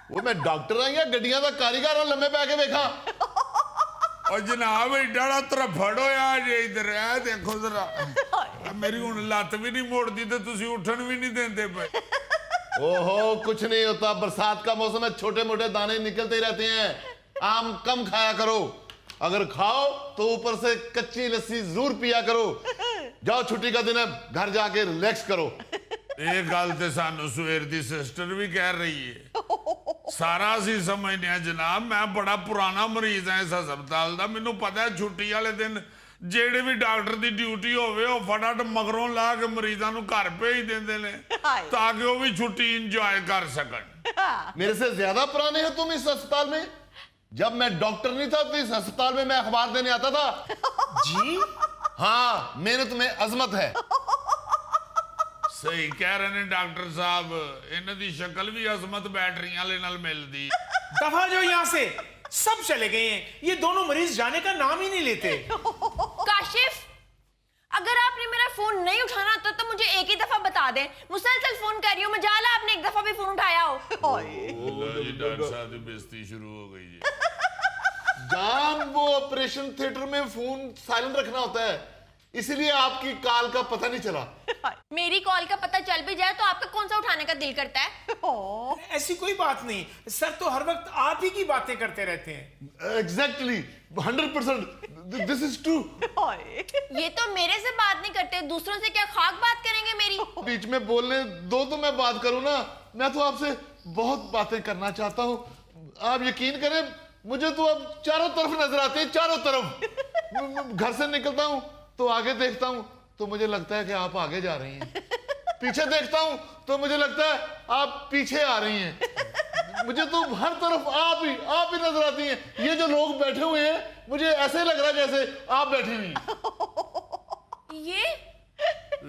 वो मैं डॉक्टर हाँ या गड्डियां का कारीगर हाँ लम्बे पै के वेखा। और जनाब एडा तरफड़ होया जे इधर है देखो जरा मेरी हुण लत्त भी नहीं मोड़ती तो तुसी उठन भी नहीं देंदे पे। ओहो कुछ नहीं होता, बरसात का मौसम है, छोटे मोटे दाने निकलते ही रहते हैं। आम कम खाया करो, अगर खाओ तो ऊपर से कच्ची लस्सी जरूर पिया करो। जाओ छुट्टी का दिन है, घर जाके रिलैक्स करो। ये गल ते सानू सवेर दी सिस्टर भी कह रही है। सारा सी समझने हैं जनाब, मैं बड़ा पुराना मरीज है इस अस्पताल का, मैनू पता है छुट्टी वाले दिन जेड़े भी डॉक्टर की ड्यूटी होवे वो फटाफट मगरों ला के मरीजों को घर भेज देंदे ने ताकि वो भी छुट्टी इंजॉय कर सकन। मेरे से ज्यादा पुराने हो तुम इस अस्पताल में। जब मैं डॉक्टर नहीं था तो इस अस्पताल में मैं अखबार देने आता था। जी हाँ, मेहनत में अजमत है। सही कह रहे ने डॉक्टर साहब, इन्हां दी शक्ल भी अजमत बैटरियां वाले नाल मिलदी। दफा जो यहाँ से सब चले गए हैं, ये दोनों मरीज जाने का नाम ही नहीं लेते। काशिफ, अगर आपने मेरा फोन नहीं उठाना होता तो मुझे एक ही दफा बता दें। मुसलसल फोन कर रही हूँ, मजाला आपने एक दफा भी फोन उठाया हो। लो जी, डॉक्टर साहब की बेइज्जती शुरू हो गई है। जान, वो ऑपरेशन थिएटर में फोन साइलेंट रखना होता है, इसलिए आपकी कॉल का पता नहीं चला। मेरी कॉल का पता चल भी जाए तो आपका कौन सा उठाने का दिल करता है? ऐसी कोई बात नहीं, सर तो हर वक्त आप ही की बातें करते रहते हैं। Exactly 100%, this is true. ये तो मेरे से बात नहीं करते, दूसरों से क्या खाक बात करेंगे मेरी? बीच में बोलने दो तो मैं बात करूं ना। मैं तो आपसे बहुत बातें करना चाहता हूं। आप यकीन करें, मुझे तो अब चारों तरफ नजर आते हैं, चारों तरफ। घर से निकलता हूं तो आगे देखता हूं तो मुझे लगता है कि आप आगे जा रही हैं, पीछे देखता हूं तो मुझे लगता है आप पीछे आ रही हैं। मुझे तो हर तरफ आप ही नजर आती हैं। ये जो लोग बैठे हुए हैं, मुझे ऐसे लग रहा है जैसे आप बैठी हुई हैं। ये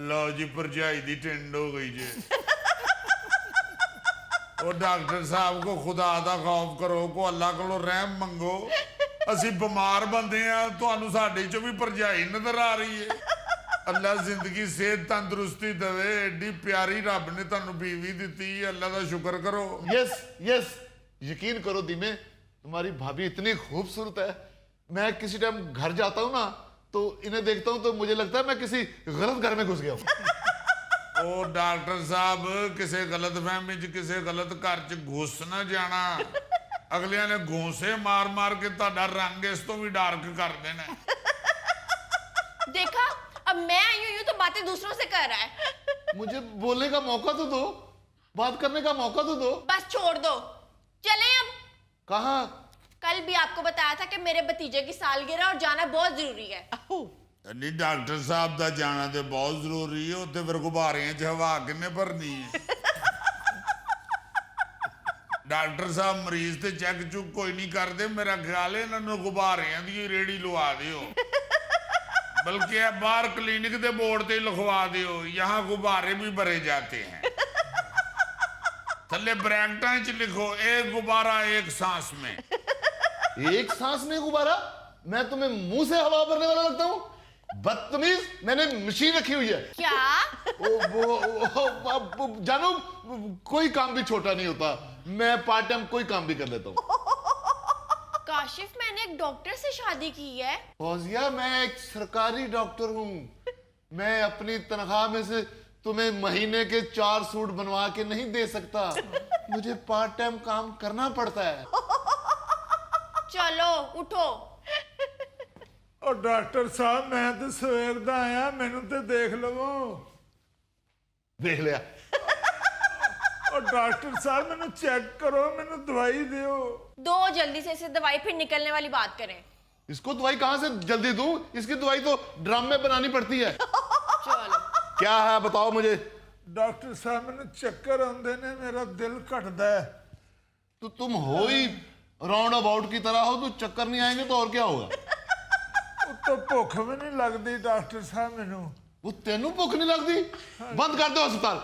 लो जी, भरजाई दी टिंड हो गई जे। और डॉक्टर साहब को खुदा दा खौफ करो, को अल्लाह को रहम मंगो। असी बीमार बंदे हैं, तुहानू साडे चों भी भरजाई नजर आ रही है। अल्लाह जिंदगी सेहत तंदुरुस्ती देवे, एडी प्यारी रब ने तुहानू बीवी दी, अल्लाह का शुक्र करो। यस यस, यकीन करो दीमे, तुम्हारी भाभी इतनी खूबसूरत है। मैं किसी टाइम घर जाता हूँ ना तो इन्हें देखता हूँ तो मुझे लगता है मैं किसी गलत घर में घुस गया हूँ। ओ डॉक्टर साहब, किसी गलत फहमी च किसी गलत घर च घुस ना जाना। अगलिया ने घूंसे मार मार के तुहाडा रंग इस तो भी डार्क कर देना। देखा, अब मैं आई हूं तो बातें दूसरों से कर रहा है। मुझे बोलने का मौका तो दो, बात करने का मौका तो दो। बस छोड़ दो, चलें अब। कहाँ? कल भी आपको बताया था कि मेरे भतीजे की सालगिरह और जाना बहुत जरूरी है। नहीं, डॉक्टर साहब का जाना तो बहुत जरूरी है, उत्ते फिर गुब्बारियां च हवा किन्ने भरनी है। डॉक्टर साहब मरीज ते चेक चुक कोई नहीं करते, मेरा ख्याल है इन्होंने गुब्बारियां दी रेड़ी लवा दियो, बल्कि बाहर क्लिनिक के बोर्ड ते लिखवा दियो, यहाँ गुब्बारे भी भरे जाते हैं। थले ब्रैकेटां च लिखो, एक गुब्बारा एक सांस में। एक सांस में गुब्बारा? मैं तुम्हें मुंह से हवा भरने वाला लगता हूँ? बदतमीज, मैंने मशीन रखी हुई है। क्या? जानो, कोई काम भी छोटा नहीं होता। मैं पार्ट टाइम कोई काम भी कर लेता हूँ। काशिफ, मैंने एक डॉक्टर से शादी की है। फौजिया, मैं एक सरकारी डॉक्टर हूँ। मैं अपनी तनख्वाह में से तुम्हें महीने के 4 सूट बनवा के नहीं दे सकता। मुझे पार्ट टाइम काम करना पड़ता है। चलो उठो। और डॉक्टर साहब, मैं तो सवेर दा आया, मैनू तो देख लवो। देख लिया। और डॉक्टर साहब मैनू चेक करो, मैनू दवाई दियो। दो जल्दी से इसे दवाई, फिर निकलने वाली बात करें। इसको दवाई कहाँ से जल्दी दूं? इसकी दवाई तो ड्रम में बनानी पड़ती है। चलो। क्या है बताओ मुझे। डॉक्टर साहब मैनू चक्कर आंदे ने, मेरा दिल घटदा है। तो तुम हो ही राउंड अबाउट की तरह हो, तो चक्कर नहीं आएंगे तो और क्या होगा? तो भुख भी नहीं लगती डॉक्टर साहब मैनू। वो तेनू भुख नहीं लगती? बंद कर दो अस्पताल।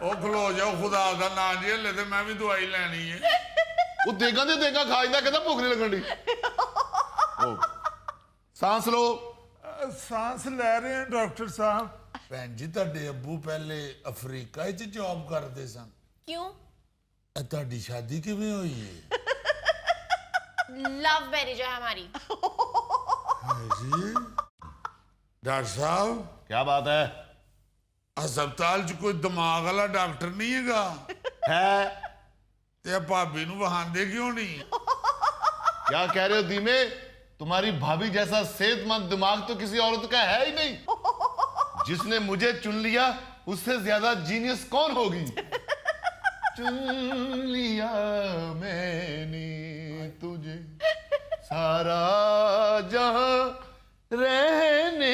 ओ खलो जाओ, खुदा दा नाम जी, हले ते मैं भी दवाई लैनी है। वो देगा दे देगा खा जाता, कहता भुख नहीं लगन दी। सांस लो। सांस ले रहे हैं डॉक्टर साहब। भैन जी, ਤੁਹਾਡੇ ਅੱਬੂ ਪਹਿਲੇ ਅਫਰੀਕਾ 'ਚ ਜੌਬ ਕਰਦੇ ਸਨ। क्यों? ਤੁਹਾਡੀ ਸ਼ਾਦੀ ਕਿਵੇਂ ਹੋਈ ਹੈ लव मैरिज है हमारी। ਜੀ ਡਾਕਟਰ ਸਾਹਿਬ क्या बात है? ਹਸਪਤਾਲ 'ਚ ਕੋਈ ਦਿਮਾਗ ਵਾਲਾ ਡਾਕਟਰ ਨਹੀਂ ਹੈਗਾ है ਤੇ ਇਹ ਭਾਬੀ ਨੂੰ ਵਹਾਂਦੇ ਕਿਉਂ ਨਹੀਂ क्या कह रहे हो धीमे? तुम्हारी भाभी जैसा सेहतमंद दिमाग तो किसी औरत का है ही नहीं। जिसने मुझे चुन लिया उससे ज्यादा जीनियस कौन होगी? चुन लिया मैंने तुझे सारा जहां रहने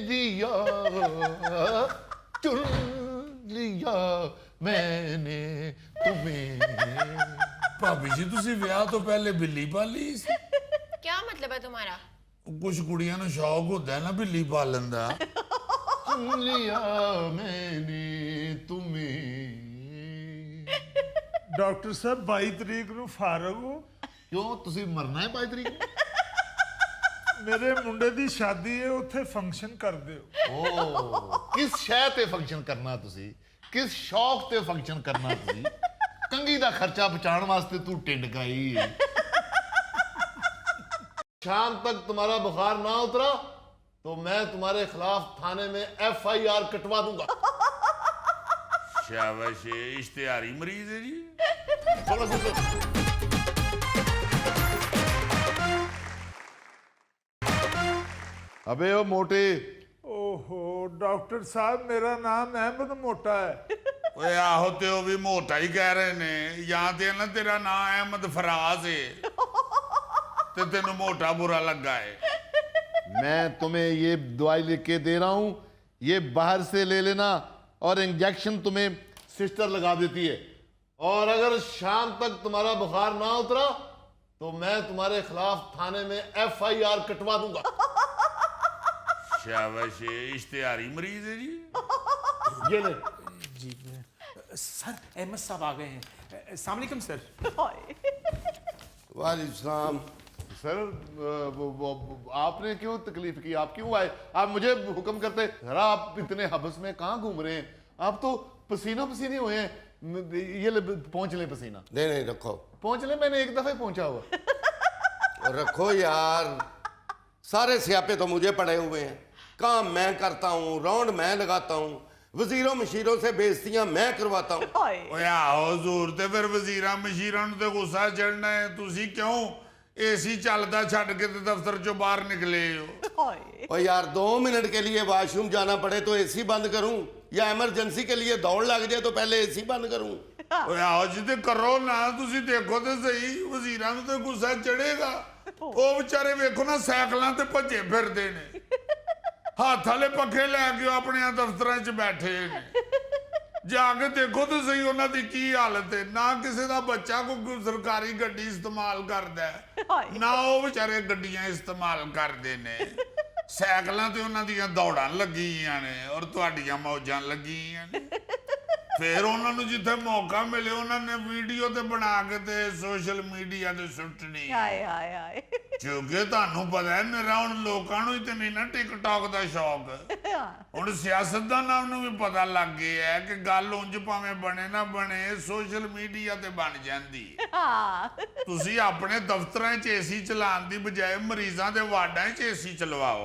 दिया, चुन लिया मैंने तुम्हें। ਭਾਬੀ ਜੀ ਤੁਸੀਂ ਵਿਆਹ ਤੋਂ ਪਹਿਲੇ ਬਿੱਲੀ ਪਾਲੀ ਸੀ क्या मतलब है तुम्हारा? ਕੁਝ ਕੁੜੀਆਂ ਨੂੰ ਸ਼ੌਕ ਹੁੰਦਾ ਹੈ ਨਾ ਬਿੱਲੀ ਪਾਲਣ ਦਾ चुन लिया मैंने तुम्हें। ਡਾਕਟਰ ਸਾਹਿਬ 22 ਤਰੀਕ ਨੂੰ ਫਾਰਗ ਹੋ। क्यों तुसी मरना है 22 तरीक को? ਮੇਰੇ ਮੁੰਡੇ ਦੀ ਸ਼ਾਦੀ ਹੈ, ਉੱਥੇ ਫੰਕਸ਼ਨ ਕਰ ਦਿਓ। ओ किस शय ते फंक्शन करना तुसी? किस शौक ते फंक्शन करना तुसी? कंगी दा खर्चा बचाने वास्ते तू टिंड गाई है। शाम तक तुम्हारा बुखार ना उतरा तो मैं तुम्हारे खिलाफ थाने में FIR कटवा दूंगा। ਸ਼ਾਬਾਸ਼ ਇਸ਼ਤਿਹਾਰੀ ਮਰੀਜ਼ ਹੈ ਜੀ थोड़ा सा अबे ओ मोटे, ਓਹੋ ਡਾਕਟਰ ਸਾਹਿਬ ਮੇਰਾ ਨਾਮ ਅਹਿਮਦ ਮੋਟਾ ਹੈ। ਓਏ ਆਹੋ ਤੇ ਉਹ ਵੀ ਮੋਟਾ ਹੀ ਕਹਿ ਰਹੇ ਨੇ ਜਾਂ ਤੇ ਨਾ ਤੇਰਾ ਨਾਂ ਅਹਿਮਦ ਫਰਾਜ਼ ਹੈ ਤੇ ਤੈਨੂੰ ਮੋਟਾ ਬੁਰਾ ਲੱਗਾ ਹੈ मैं तुम्हें ये दवाई लिख के दे रहा हूं, ये बाहर से ले लेना और इंजेक्शन तुम्हें सिस्टर लगा देती है। और अगर शाम तक तुम्हारा बुखार ना उतरा तो मैं तुम्हारे खिलाफ थाने में FIR कटवा दूंगा। ਸ਼ਾਬਾਸ਼ ਇਸ਼ਤਿਹਾਰੀ ਮਰੀਜ਼ ਹੈ ਜੀ ये ले। जी सर, अहमद साहब आ गए हैं। अस्सलाम वालेकुम सर। वालेकुम। सर आपने क्यों तकलीफ की? आप क्यों आए? आप मुझे हुक्म करते जरा, आप इतने हबस में कहाँ घूम रहे हैं? आप तो पसीना पसीने हुए हैं। ये ले पहुंच ले पसीना, नहीं नहीं रखो पहुंच ले। मैंने एक दफे पहुंचा हुआ। रखो यार, सारे स्यापे तो मुझे पड़े हुए हैं। काम मैं करता हूँ, राउंड मैं लगाता हूँ, वजीरों मशीरों से बेइज्जतियां मैं करवाता हूँ। ਓਏ ਆਹੋ ਜ਼ੂਰ ਤੇ ਫਿਰ ਵਜ਼ੀਰਾਂ ਮਸ਼ੀਰਾਂ ਨੂੰ ਤੇ ਗੁੱਸਾ ਚੜਨਾ ਹੈ ਤੁਸੀਂ ਕਿਉਂ ਏਸੀ ਚੱਲਦਾ ਛੱਡ ਕੇ ਤੇ ਦਫ਼ਤਰ ਚੋਂ ਬਾਹਰ ਨਿਕਲੇ ਹੋ और यार 2 मिनट के लिए वॉशरूम जाना पड़े तो एसी बंद करूं, या इमरजेंसी के लिए दौड़ लग जाए तो पहले एसी बंद करूं? ਓਏ ਆਹੋ ਜੀ ਤੇ ਕਰੋ ਨਾ ਤੁਸੀਂ ਦੇਖੋ ਤੇ ਸਹੀ ਵਜ਼ੀਰਾਂ ਨੂੰ ਤੇ ਗੁੱਸਾ ਚੜੇਗਾ ਉਹ ਵਿਚਾਰੇ ਵੇਖੋ ਨਾ ਸਾਈਕਲਾਂ ਤੇ ਭੱਜੇ ਫਿਰਦੇ ਨੇ ਹੱਥ ਵਾਲੇ ਪੱਖੇ ਲੈ ਕੇ ਉਹ ਆਪਣੇ ਦਫ਼ਤਰਾਂ 'ਚ ਬੈਠੇ ਨੇ ਜਾ ਕੇ ਦੇਖੋ ਤੇ ਸਹੀ ਉਹਨਾਂ ਦੀ ਕੀ ਹਾਲਤ ਹੈ ਨਾ ਕਿਸੇ ਦਾ ਬੱਚਾ ਕੋਈ ਸਰਕਾਰੀ ਗੱਡੀ ਇਸਤੇਮਾਲ ਕਰਦਾ ਹੈ ਨਾ ਉਹ ਵਿਚਾਰੇ ਗੱਡੀਆਂ ਇਸਤੇਮਾਲ ਕਰਦੇ ਨੇ ਸਾਈਕਲਾਂ ਤੇ ਉਹਨਾਂ ਦੀਆਂ ਦੌੜਾਂ ਲੱਗੀਆਂ ਨੇ ਔਰ ਤੁਹਾਡੀਆਂ ਮੌਜਾਂ ਲੱਗੀਆਂ ਨੇ ਫਿਰ ਉਹਨਾਂ ਨੂੰ ਜਿੱਥੇ ਮੌਕਾ ਮਿਲੇ ਉਹਨਾਂ ਨੇ ਵੀਡੀਓ ਤੇ ਬਣਾ ਕੇ ਤੇ ਸੋਸ਼ਲ ਮੀਡੀਆ ਤੇ ਸੁੱਟਣੀ ਹਾਏ ਹਾਏ ਹਾਏ ਕਿਉਂਕਿ ਤੁਹਾਨੂੰ ਪਤਾ ਹੈ ਮੇਰਾ ਹੁਣ ਲੋਕਾਂ ਨੂੰ ਹੀ ਤੇ ਨਹੀਂ ਨਾ ਟਿਕਟੌਕ ਦਾ ਸ਼ੌਕ ਹੁਣ ਸਿਆਸਤਦਾਨਾਂ ਨੂੰ ਵੀ ਪਤਾ ਲੱਗ ਗਿਆ ਹੈ ਕਿ ਗੱਲ ਉਂਝ ਭਾਵੇਂ ਬਣੇ ਨਾ ਬਣੇ ਸੋਸ਼ਲ ਮੀਡੀਆ ਤੇ ਬਣ ਜਾਂਦੀ ਹਾਂ ਤੁਸੀਂ ਆਪਣੇ ਦਫ਼ਤਰਾਂ 'ਚ ਏਸੀ ਚਲਾਉਣ ਦੀ ਬਜਾਏ ਮਰੀਜ਼ਾਂ ਦੇ ਵਾਰਡਾਂ 'ਚ ਏਸੀ ਚਲਵਾਓ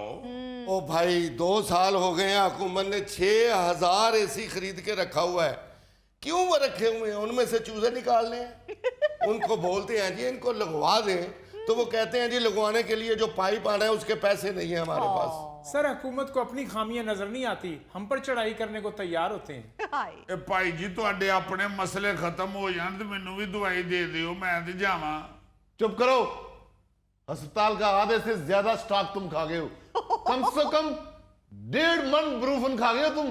ओ भाई 2 साल हो गए हैं, हुकूमत ने 6000 एसी खरीद के रखा हुआ है। क्यों वो रखे हुए हैं? उनमें से चूजे निकालने हैं। उनको बोलते हैं जी इनको लगवा दें तो वो कहते हैं जी लगवाने के लिए जो पाइप आना है उसके पैसे नहीं है हमारे पास। सर हुकूमत को अपनी खामियां नजर नहीं आती, हम पर चढ़ाई करने को तैयार होते हैं। ਹਾਏ ਇਹ ਭਾਈ ਜੀ ਤੁਹਾਡੇ ਆਪਣੇ ਮਸਲੇ ਖਤਮ ਹੋ ਜਾਣ ਤੇ ਮੈਨੂੰ ਵੀ ਦਵਾਈ ਦੇ ਦਿਓ ਮੈਂ ਤੇ ਜਾਵਾਂ चुप करो। अस्पताल का आधे से ज्यादा स्टॉक तुम खा गए हो। कम से कम 1.5 मन ब्रूफन खा गए हो तुम।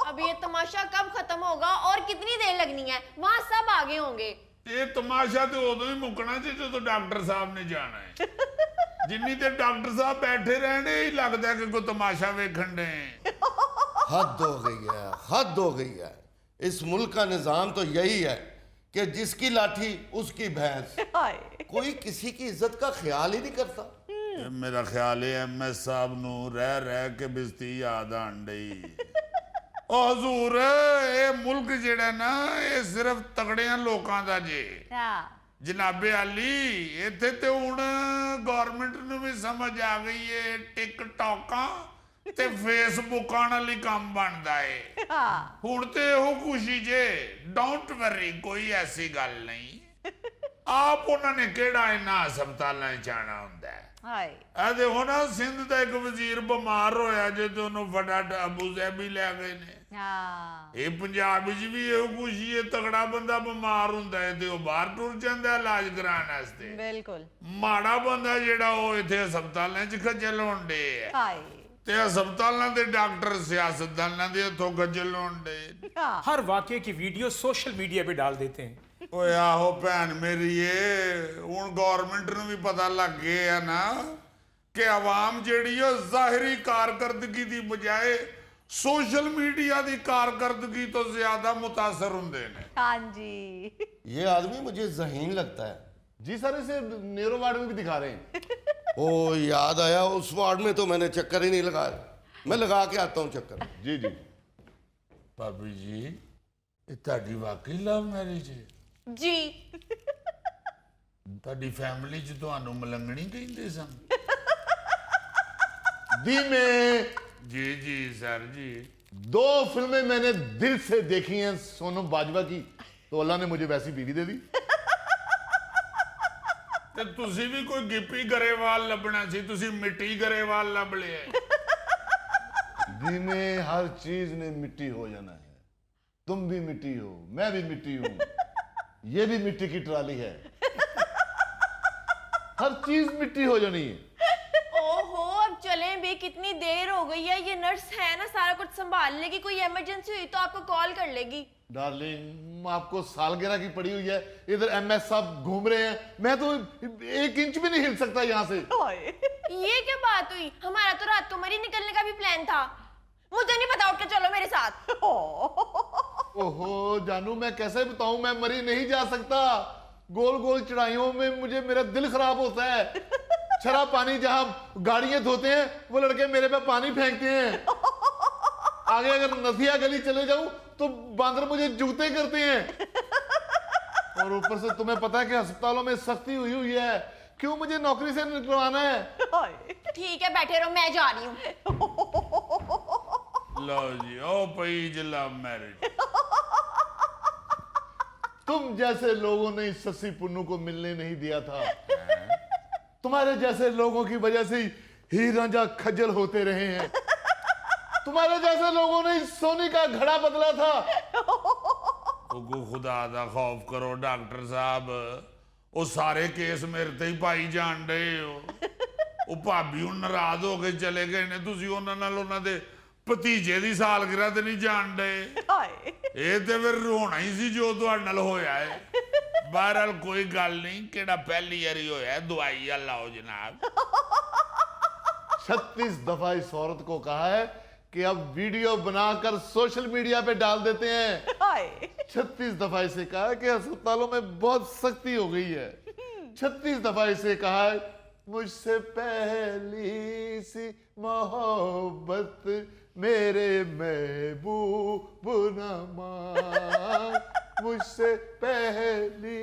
अब ये तमाशा कब खत्म होगा और कितनी देर लगनी है? वहां सब आगे होंगे। ਇਹ ਤਮਾਸ਼ਾ ਤੇ ਉਦੋਂ ਹੀ ਮੁੱਕਣਾ ਸੀ ਜਦੋਂ ਡਾਕਟਰ ਸਾਹਿਬ ਨੇ ਜਾਣਾ ਹੈ ਜਿੰਨੀ ਤੇ ਡਾਕਟਰ ਸਾਹਿਬ ਬੈਠੇ ਰਹਿਣੇ ਹੀ ਲੱਗਦਾ ਕਿ ਕੋਈ ਤਮਾਸ਼ਾ ਵੇਖਣ ਦੇ हद हो गई है, हद हो गई है। इस मुल्क का निज़ाम तो यही है कि जिसकी लाठी उसकी भैंस। ਹਾਏ कोई किसी की इज्जत का ख्याल ही नहीं करता। ਇਹ ਮੇਰਾ ਖਿਆਲ ਹੈ ਐਮਐਸ ਸਾਹਿਬ ਨੂੰ ਰਹਿ ਰਹਿ ਕੇ ਬਿਸਤੀ ਯਾਦ ਆਣ ਡਈ ਉਹ ਹਜ਼ੂਰ ਇਹ ਮੁਲਕ ਜਿਹੜਾ ਨਾ ਇਹ ਸਿਰਫ ਤਗੜਿਆਂ ਲੋਕਾਂ ਦਾ ਜੇ ਜਨਾਬੇ ਆਲੀ ਇੱਥੇ ਤੇ ਹੁਣ ਗਵਰਨਮੈਂਟ ਨੂੰ ਵੀ ਸਮਝ ਆ ਗਈ ਏ ਟਿਕਟੌਕਾਂ ਤੇ ਫੇਸਬੁੱਕਾਂ ਨਾਲ ਹੀ ਕੰਮ ਬਣਦਾ ਏ ਹੁਣ ਤੇ ਇਹੋ ਖੁਸ਼ੀ ਜੇ ਡੋਂਟ ਵਰੀ ਕੋਈ ਐਸੀ ਗੱਲ ਨਹੀਂ ਆਪ ਉਹਨਾਂ ਨੇ ਕਿਹੜਾ ਇਹਨਾਂ ਹਸਪਤਾਲਾਂ 'ਚ ਜਾਣਾ ਹੁੰਦਾ ਹਾਏ ਇਹ ਦੇਖੋ ਨਾ ਸਿੰਧ ਦਾ ਇੱਕ ਵਜ਼ੀਰ ਬਿਮਾਰ ਹੋਇਆ ਜੇ ਤੇ ਉਹਨੂੰ ਫਟਾਫਟ ਅਬੂ ਜ਼ੈਬੀ ਲੈ ਗਏ ਨੇ ਇਹ ਪੰਜਾਬ ਵਿੱਚ ਵੀ ਇਹੋ ਖੁਸ਼ੀ ਹੈ ਤਗੜਾ ਬੰਦਾ ਬਿਮਾਰ ਹੁੰਦਾ ਹੈ ਤੇ ਉਹ ਬਾਹਰ ਟੁਰ ਜਾਂਦਾ ਇਲਾਜ ਕਰਾਉਣ ਵਾਸਤੇ ਬਿਲਕੁਲ ਮਾੜਾ ਬੰਦਾ ਜਿਹੜਾ ਉਹ ਇੱਥੇ ਹਸਪਤਾਲਾਂ 'ਚ ਖੱਜਲ ਹੁੰਦੇ ਆ ਹਾਏ ਤੇ ਹਸਪਤਾਲਾਂ ਦੇ ਡਾਕਟਰ ਸਿਆਸਤਦਾਨਾਂ ਦੇ ਹੱਥੋਂ ਖੱਜਲ ਹੁੰਦੇ हर वाकये की वीडियो सोशल मीडिया पे डाल देते हैं। ਓਏ ਆਹੋ ਭੈਣ ਮੇਰੀ ਏ ਹੁਣ ਗਵਰਨਮੈਂਟ ਨੂੰ ਵੀ ਪਤਾ ਲੱਗ ਗਿਆ ਨਾ ਕਿ ਆਵਾਮ ਜਿਹੜੀ ਉਹ ਜ਼ਾਹਿਰੀ ਕਾਰਕਰਦਗੀ ਦੀ ਬਜਾਏ सोशल मीडिया की कारकर्दगी तो ज्यादा मुतासर होंगे ने। हाँ जी ये आदमी मुझे ज़हीन लगता है। जी सर इसे नेहरू वार्ड में भी दिखा रहे हैं। ओ याद आया, उस वार्ड में तो मैंने चक्कर ही नहीं लगाया। मैं लगा के आता हूँ चक्कर। जी जी भाभी जी ये ਤੁਹਾਡੀ ਵਾਕਈ ਲਵ ਮੈਰਿਜ ਹੈ जी ਤੁਹਾਡੀ ਫੈਮਿਲੀ ਚ ਤੁਹਾਨੂੰ ਮਲੰਗਣੀ ਕਹਿੰਦੇ ਸਨ दी में जी जी सर जी 2 फिल्में मैंने दिल से देखी हैं सोनम बाजवा की, तो अल्लाह ने मुझे वैसी बीवी दे दी। ਤੇ ਤੁਸੀਂ ਵੀ ਕੋਈ ਗਿੱਪੀ ਗਰੇਵਾਲ ਲੱਭਣਾ ਸੀ, ਤੁਸੀਂ ਮਿੱਟੀ ਗਰੇਵਾਲ ਲੱਭ ਲਿਆ। दी में हर चीज ने मिट्टी हो जाना है, तुम भी मिट्टी हो, मैं भी मिट्टी हूं, ये भी मिट्टी की ट्राली है, हर चीज मिट्टी हो जानी है। ओहो अब चलें भी, कितनी देर हो गई है, ये नर्स है ना सारा कुछ संभाल लेगी, कोई इमरजेंसी हुई तो आपको कॉल कर लेगी। डार्लिंग आपको सालगिरह की पड़ी हुई है, इधर एमएस साहब घूम रहे हैं, मैं तो 1 इंच भी नहीं हिल सकता यहाँ से। ये क्या बात हुई, हमारा तो रात को मरी निकलने का भी प्लान था, मुझे नहीं पता, उठ के चलो मेरे साथ। ओहो जानू मैं कैसे बताऊं, मैं मरी नहीं जा सकता, गोल गोल चढ़ाइयों में मुझे मेरा दिल खराब होता है। शराब पानी जहां गाड़ियां धोते हैं वो लड़के मेरे पे पानी फेंकते हैं, आगे अगर नसिया गली चले जाऊं तो बांदर मुझे जूते करते हैं, और ऊपर से तुम्हें पता है कि अस्पतालों में सख्ती हुई हुई है, क्यों मुझे नौकरी से निकलवाना है। ठीक है बैठे रहो, मैं जा रही हूँ। लो जी ओ पई जी लव मैरिज। तुम जैसे लोगों ने इस सस्सी पुन्नू को मिलने नहीं दिया था, तुम्हारे जैसे लोगों की वजह से हीर रांझा खज्जल होते रहे हैं, तुम्हारे जैसे लोगों ने इस सोनी का घड़ा बदला था। ओगो खुदा दा खौफ करो डॉक्टर साहब, ਉਹ ਸਾਰੇ ਕੇਸ ਮੇਰੇ ਤੇ ਹੀ ਪਾਈ ਜਾਣ ਡਏ ਹੋ। ਉਹ ਭਾਬੀ ਹੁਣ ਨਾਰਾਜ਼ ਹੋ ਕੇ ਚਲੇ ਗਏ ਨੇ, ਤੁਸੀਂ ਉਹਨਾਂ ਨਾਲ ਉਹਨਾਂ ਦੇ ਭਤੀਜੇ ਦੀ ਸਾਲਗਿਰਹ ਤੇ ਨਹੀਂ ਜਾਣ ਡਏ। ਇਹ ਤੇ ਫਿਰ ਹੋਣਾ ਹੀ ਸੀ ਜੋ ਤੁਹਾਡੇ ਨਾਲ ਹੋਇਆ ਹੈ। ਬਹਰਹਾਲ ਕੋਈ ਗੱਲ ਨਹੀਂ, ਕਿਹੜਾ ਪਹਿਲੀ ਵਾਰੀ ਹੋਇਆ, ਦਵਾਈ ਆ ਲਾਓ ਜਨਾਬ। 36 दफा इस औरत को कहा है कि अब वीडियो बनाकर सोशल मीडिया पे डाल देते हैं। 36 दफा इसे कहा है कि अस्पतालों में बहुत सख्ती हो गई है। 36 दफा इसे कहा है मुझसे पहली सी मोहब्बत मेरे महबूब न मान, मुझसे पहली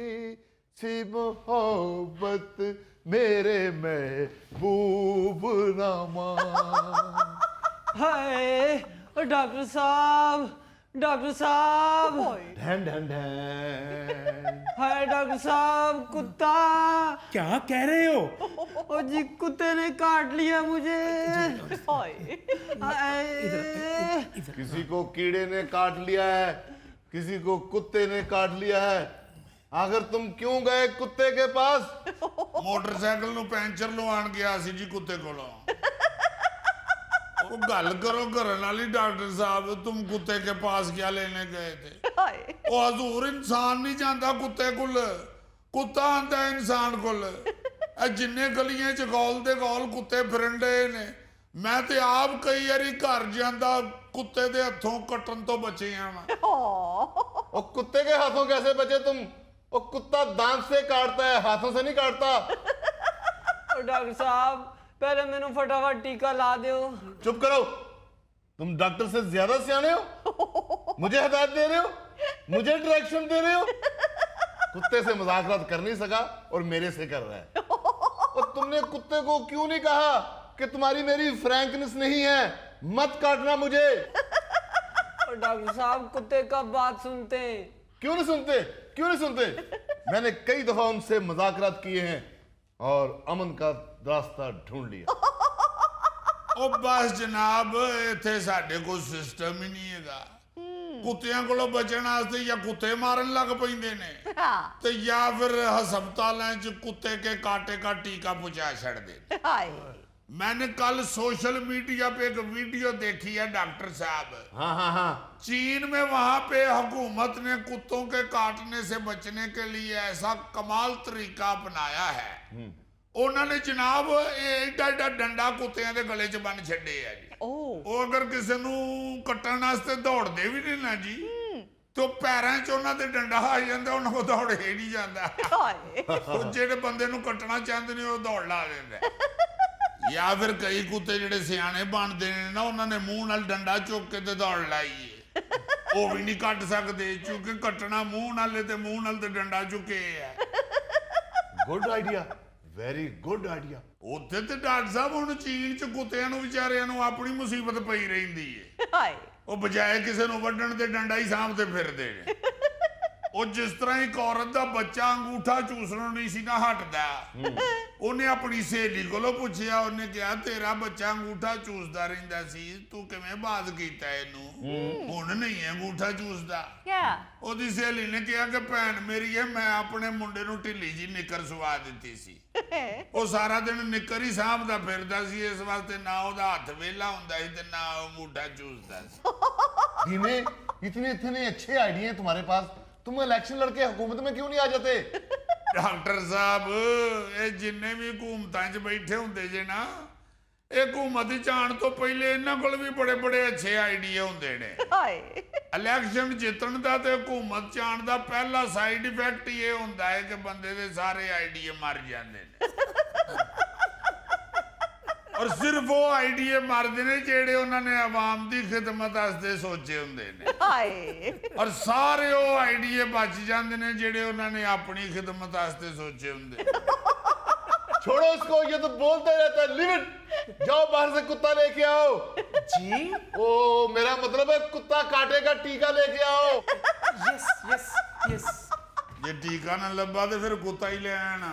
सी मोहब्बत मेरे महबूब न मान। हाय डॉक्टर साहब, डॉक्टर साहब, ढन ढन ढन। हाय डॉक्टर साहब, कुत्ता। क्या कह रहे हो? ओ जी कुत्ते ने काट लिया मुझे। किसी को कीड़े ने काट लिया है, किसी को कुत्ते ने काट लिया है, आखिर तुम क्यों गए कुत्ते के पास? ਮੋਟਰਸਾਈਕਲ ਨੂੰ ਪੈਂਚਰ ਲਵਾਉਣ ਗਿਆ ਸੀ ਜੀ ਕੁੱਤੇ ਕੋਲੋਂ। ਉਹ ਗੱਲ करो घर वाली डॉक्टर साहब, तुम कुत्ते के पास क्या लेने गए थे? ਉਹ ਹਜ਼ੂਰ ਇਨਸਾਨ ਨਹੀਂ ਜਾਂਦਾ ਕੁੱਤੇ ਕੋਲ, ਕੁੱਤਾ ਆਂਦਾ ਇਨਸਾਨ ਕੋਲ। ਇਹ ਜਿੰਨੇ ਗਲੀਆਂ ਚ ਗੋਲ ਦੇ ਗੋਲ ਕੁੱਤੇ ਫਿਰਨ ਡਏ ਨੇ, ਮੈਂ ਤੇ ਆਪ ਕਈ ਵਾਰੀ ਘਰ ਜਾਂਦਾ ਕੁੱਤੇ ਦੇ ਹੱਥੋਂ ਕੱਟਣ ਤੋਂ ਬਚਿਆ ਵਾਂ। और कुत्ते के हाथों कैसे बचे तुम? वो कुत्ता दांत से काटता है, हाथों से नहीं काटता। डॉक्टर साहब पहले मैनू फटाफट टीका ला दो। चुप करो, तुम डॉक्टर से ज्यादा सियाने हो। मुझे हिदायत दे रहे हो, मुझे डायरेक्शन दे रहे हो। कुत्ते से मुज़ाकरात कर नहीं सका और मेरे से कर रहा है। और तुमने कुत्ते को क्यों नहीं कहा कि तुम्हारी मेरी फ्रैंकनेस नहीं है, मत काटना मुझे। और डॉक्टर साहब कुत्ते कब बात सुनते हैं? क्यों नहीं सुनते, क्यों नहीं सुनते? मैंने कई दफा उनसे मुज़ाकरात किए हैं और अमन का रास्ता ढूंढ लिया। ਉਹ ਬਸ ਜਨਾਬ ਇੱਥੇ ਸਾਡੇ ਕੋਲ ਸਿਸਟਮ ਹੀ ਨਹੀਂ ਹੈਗਾ ਕੁੱਤਿਆਂ ਕੋਲੋਂ ਬਚਣ ਵਾਸਤੇ ਜਾਂ ਕੁੱਤੇ ਮਾਰਨ ਲੱਗ ਪੈਂਦੇ ਨੇ ਤੇ ਜਾਂ ਫਿਰ ਹਸਪਤਾਲਾਂ 'ਚ ਕੁੱਤੇ ਕੇ ਕਾਟੇ का टीका पहुंचा ਛੱਡਦੇ ਨੇ। हाय मैंने कल सोशल मीडिया पे एक वीडियो देखी है डॉक्टर साहब। हाँ हाँ हाँ, चीन में वहां पे हुकूमत ने कुत्तों के काटने से बचने के लिए ऐसा कमाल तरीका अपनाया है। उन्होंने जनाब एडा एडा डंडा कुत्तियां दे गले च बन छड्डे है जी। ਉਹ ਅਗਰ ਕਿਸੇ ਨੂੰ ਕੱਟਣ ਵਾਸਤੇ ਦੌੜਦੇ ਵੀ ਨਹੀਂ ਨਾ ਜੀ ਤੇ ਪੈਰਾਂ 'ਚ ਉਹਨਾਂ ਦੇ ਡੰਡਾ ਆ ਜਾਂਦਾ, ਉਹਨਾਂ ਕੋ ਦੌੜ ਹੀ ਨਹੀਂ ਜਾਂਦਾ। ਉਹ ਜਿਹੜੇ ਬੰਦੇ ਨੂੰ ਕੱਟਣਾ ਚਾਹੁੰਦੇ ਨੇ ਉਹ ਦੌੜ ਲਾ ਦਿੰਦਾ। ਜਾਂ ਫਿਰ ਕਈ ਕੁੱਤੇ ਜਿਹੜੇ ਸਿਆਣੇ ਬਣਦੇ ਨੇ ਨਾ, ਉਹਨਾਂ ਨੇ ਮੂੰਹ ਨਾਲ ਡੰਡਾ ਚੁੱਕ ਕੇ ਤੇ ਦੌੜ ਲਾਈ ਏ। ਉਹ ਵੀ ਨਹੀਂ ਕੱਟ ਸਕਦੇ ਕਿਉਂਕਿ ਕੱਟਣਾ ਮੂੰਹ ਨਾਲ ਤੇ ਮੂੰਹ ਨਾਲ ਤੇ ਡੰਡਾ ਚੁੱਕੇ ਆ। Good idea, very good idea. ਉੱਥੇ ਤੇ ਡਾਕਟਰ ਸਾਹਿਬ ਹੁਣ ਚੀਨ 'ਚ ਕੁੱਤਿਆਂ ਨੂੰ ਵਿਚਾਰਿਆਂ ਨੂੰ ਆਪਣੀ ਮੁਸੀਬਤ ਪਈ ਰਹਿੰਦੀ ਏ। हाय ਉਹ ਬਜਾਏ ਕਿਸੇ ਨੂੰ ਵੱਢਣ ਤੇ ਡੰਡਾ ਹੀ ਸਾਂਭਦੇ ਫਿਰਦੇ ਨੇ। ਉਹ ਜਿਸ ਤਰ੍ਹਾਂ ਇੱਕ ਔਰਤ ਦਾ ਬੱਚਾ ਅੰਗੂਠਾ ਚੂਸਣੋਂ ਨਹੀਂ ਸੀ ਨਾ ਹਟਦਾ, ਉਹਨੇ ਆਪਣੀ ਸਹੇਲੀ ਕੋਲੋਂ ਪੁੱਛਿਆ, ਉਹਨੇ ਕਿਹਾ ਤੇਰਾ ਬੱਚਾ ਅੰਗੂਠਾ ਚੂਸਦਾ ਰਹਿੰਦਾ ਸੀ, ਤੂੰ ਕਿਵੇਂ ਬਾਤ ਕੀਤਾ ਇਹਨੂੰ, ਹੁਣ ਨਹੀਂ ਅੰਗੂਠਾ ਚੂਸਦਾ। क्या ਉਹਦੀ ਸਹੇਲੀ ਨੇ ਕਿਹਾ ਕਿ ਭੈਣ ਮੇਰੀ ਹੈ, ਮੈਂ ਆਪਣੇ ਮੁੰਡੇ ਨੂੰ ਢਿੱਲੀ ਜੀ ਨਿੱਕਰ ਸਵਾ ਦਿੱਤੀ ਸੀ, ਉਹ ਸਾਰਾ ਦਿਨ ਨਿੱਕਰ ਹੀ ਸਾਂਭਦਾ ਫਿਰਦਾ ਸੀ, ਇਸ ਵਾਸਤੇ ਨਾ ਉਹਦਾ ਹੱਥ ਵਿਹਲਾ ਹੁੰਦਾ ਸੀ ਤੇ ਨਾ ਉਹ ਅੰਗੂਠਾ ਚੂਸਦਾ ਸੀ। धीमे, इतने इतने अच्छे आइडिया हैं तुम्हारे पास, तुम इलेक्शन लड़के हुकूमत में क्यों नहीं आ जाते? ਡਾਕਟਰ ਸਾਹਿਬ ਇਹ ਜਿੰਨੇ ਵੀ ਹਕੂਮਤਾਂ 'ਚ ਬੈਠੇ ਹੁੰਦੇ ਜੇ ਨਾ, ਇਹ ਹਕੂਮਤ 'ਚ ਆਉਣ ਤੋਂ ਪਹਿਲੇ ਇਹਨਾਂ ਕੋਲ ਵੀ ਬੜੇ ਬੜੇ ਅੱਛੇ ਆਈਡੀਆ ਹੁੰਦੇ ਨੇ। हाय ਇਲੈਕਸ਼ਨ ਜਿੱਤਣ ਦਾ ਤੇ ਹਕੂਮਤ 'ਚ ਆਉਣ ਦਾ ਪਹਿਲਾ ਸਾਈਡ ਇਫੈਕਟ ਹੀ ਇਹ ਹੁੰਦਾ ਹੈ ਕਿ ਬੰਦੇ ਦੇ ਸਾਰੇ ਆਈਡੀਆ ਮਰ ਜਾਂਦੇ ਨੇ। ਔਰ ਸਿਰਫ ਉਹ ਆਈਡੀਆ ਮਰਦੇ ਨੇ ਜਿਹੜੇ ਉਹਨਾਂ ਨੇ ਆਵਾਮ ਦੀ ਖਿਦਮਤ ਵਾਸਤੇ ਸੋਚੇ ਹੁੰਦੇ ਨੇ। हाय ਔਰ ਸਾਰੇ ਉਹ ਆਈਡੀਆ ਬਚ ਜਾਂਦੇ ਨੇ ਜਿਹੜੇ ਉਹਨਾਂ ਨੇ ਆਪਣੀ ਖਿਦਮਤ ਵਾਸਤੇ ਸੋਚੇ ਹੁੰਦੇ ਨੇ। छोड़ो इसको, ये तो बोलते रहता है। लिव इट, जाओ बाहर से कुत्ता लेके आओ। जी ओ मेरा मतलब है कुत्ता काटे का टीका लेके आओ। Yes yes yes. ਜੇ ਟੀਕਾ ਨਾ ਲੱਭਾ ਤੇ ਫਿਰ ਕੁੱਤਾ ਹੀ ਲੈ ਆਣਾ।